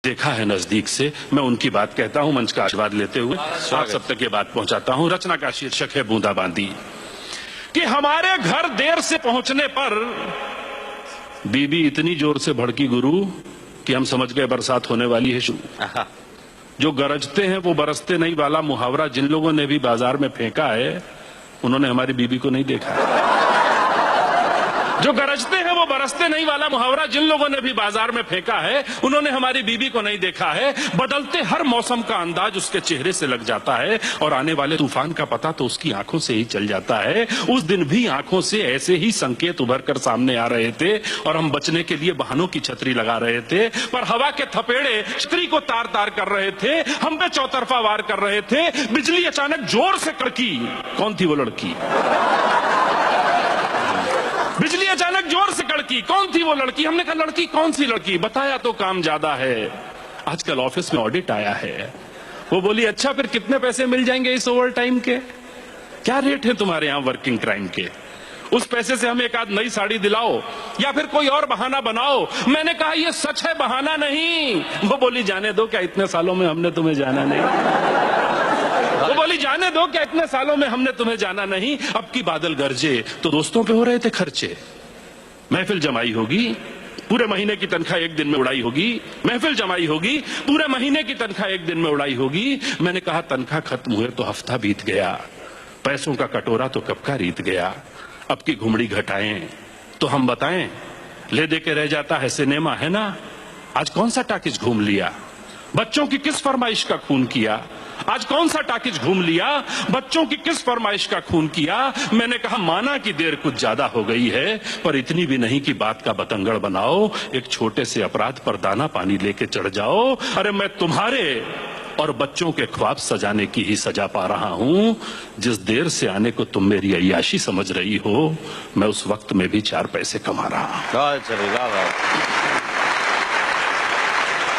देखा है नजदीक से, मैं उनकी बात कहता हूं मंच का आशीर्वाद लेते हुए आप सब तक ये बात पहुंचाता हूं। रचना का शीर्षक है बूंदाबांदी। कि हमारे घर देर से पहुंचने पर बीबी इतनी जोर से भड़की गुरु कि हम समझ गए बरसात होने वाली है शुरू। जो गरजते हैं वो बरसते नहीं वाला मुहावरा जिन लोगों ने भी बाजार में फेंका है उन्होंने हमारी बीबी को नहीं देखा। जो गरजते हैं वो बरसते नहीं वाला मुहावरा जिन लोगों ने भी बाजार में फेंका है उन्होंने हमारी बीबी को नहीं देखा है। बदलते हर मौसम का अंदाज उसके चेहरे से लग जाता है और आने वाले तूफान का पता तो उसकी आंखों से ही चल जाता है। उस दिन भी आंखों से ऐसे ही संकेत उभर कर सामने आ रहे थे और हम बचने के लिए बहानों की छतरी लगा रहे थे, पर हवा के थपेड़े छतरी को तार तार कर रहे थे, हम पे चौतरफा वार कर रहे थे। बिजली अचानक जोर से कड़की। कौन थी वो लड़की? बिजली अचानक जोर से कड़की। कौन थी वो लड़की? हमने कहा लड़की कौन सी लड़की? बताया तो काम ज्यादा है, आजकल ऑफिस में ऑडिट आया है। वो बोली अच्छा फिर कितने पैसे मिल जाएंगे इस ओवर टाइम के? क्या रेट है तुम्हारे यहाँ वर्किंग टाइम के? उस पैसे से हमें एक आध नई साड़ी दिलाओ या फिर कोई और बहाना बनाओ। मैंने कहा ये सच है, बहाना नहीं। वो बोली जाने दो, क्या इतने सालों में हमने तुम्हें जाना नहीं? वो बोली जाने दो, क्या इतने सालों में हमने तुम्हें जाना नहीं? अब की बादल गरजे तो दोस्तों पे हो रहे थे खर्चे। महफिल जमाई होगी, पूरे महीने की तनख्वाह एक दिन में उड़ाई होगी। महफिल जमाई होगी, पूरे महीने की तनख्वाह एक दिन में उड़ाई होगी। मैंने कहा तनख्वाह खत्म हुए तो हफ्ता बीत गया, पैसों का कटोरा तो कब का रीत गया। अब की घुमड़ी घटाएं तो हम बताएं, ले दे के रह जाता है सिनेमा, है ना? आज कौन सा टाकिज घूम लिया? बच्चों की किस फरमाइश का खून किया? आज कौन सा टाकिज घूम लिया? बच्चों की किस फरमाइश का खून किया? मैंने कहा माना कि देर कुछ ज्यादा हो गई है, पर इतनी भी नहीं कि बात का बतंगड़ बनाओ। एक छोटे से अपराध पर दाना पानी लेके चढ़ जाओ। अरे मैं तुम्हारे और बच्चों के ख्वाब सजाने की ही सजा पा रहा हूं। जिस देर से आने को तुम मेरी अय्याशी समझ रही हो, मैं उस वक्त में भी 4 पैसे कमा रहा हूं।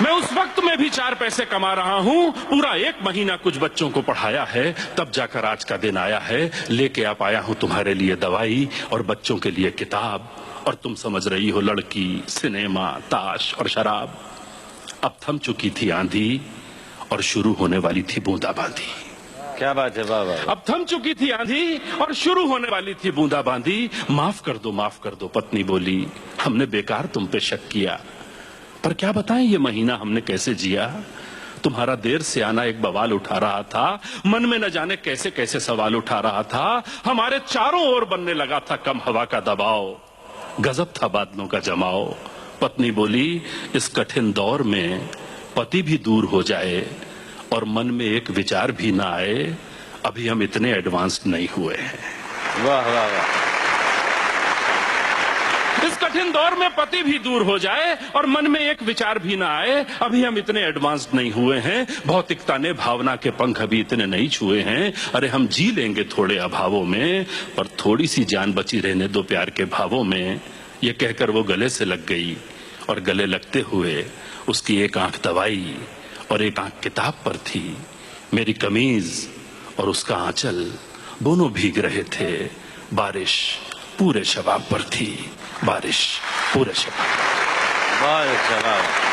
मैं उस वक्त में भी 4 पैसे कमा रहा हूं। पूरा 1 महीना कुछ बच्चों को पढ़ाया है, तब जाकर आज का दिन आया है। लेके आ पाया हूं तुम्हारे लिए दवाई और बच्चों के लिए किताब, और तुम समझ रही हो लड़की, सिनेमा, ताश और शराब। अब थम चुकी थी आंधी और शुरू होने वाली थी बूंदाबांदी। क्या बात है बाबा। अब थम चुकी थी आंधी और शुरू होने वाली थी बूंदाबांदी। माफ कर दो पत्नी बोली, हमने बेकार तुम पे शक किया, पर क्या बताएं ये महीना हमने कैसे जिया। तुम्हारा देर से आना एक बवाल उठा रहा था, मन में न जाने कैसे कैसे सवाल उठा रहा था। हमारे चारों ओर बनने लगा था कम हवा का दबाव, गजब था बादलों का जमाओ। पत्नी बोली इस कठिन दौर में पति भी दूर हो जाए और मन में एक विचार भी ना आए, अभी हम इतने एडवांस नहीं हुए हैं। वाह वाह वाह। इस कठिन दौर में पति भी दूर हो जाए और मन में एक विचार भी ना आए, अभी हम इतने एडवांस नहीं हुए हैं। भौतिकता ने भावना के पंख अभी इतने नहीं छुए हैं। अरे हम जी लेंगे थोड़े अभावों में, पर थोड़ी सी जान बची रहने दो प्यार के भावों में। ये कहकर वो गले से लग गई और गले लगते हुए उसकी एक आंख दवाई और एक आंख किताब पर थी। मेरी कमीज और उसका आंचल दोनों भीग रहे थे। बारिश पूरे शबाब पर थी, बारिश पूरे शबाब। बहुत अच्छा।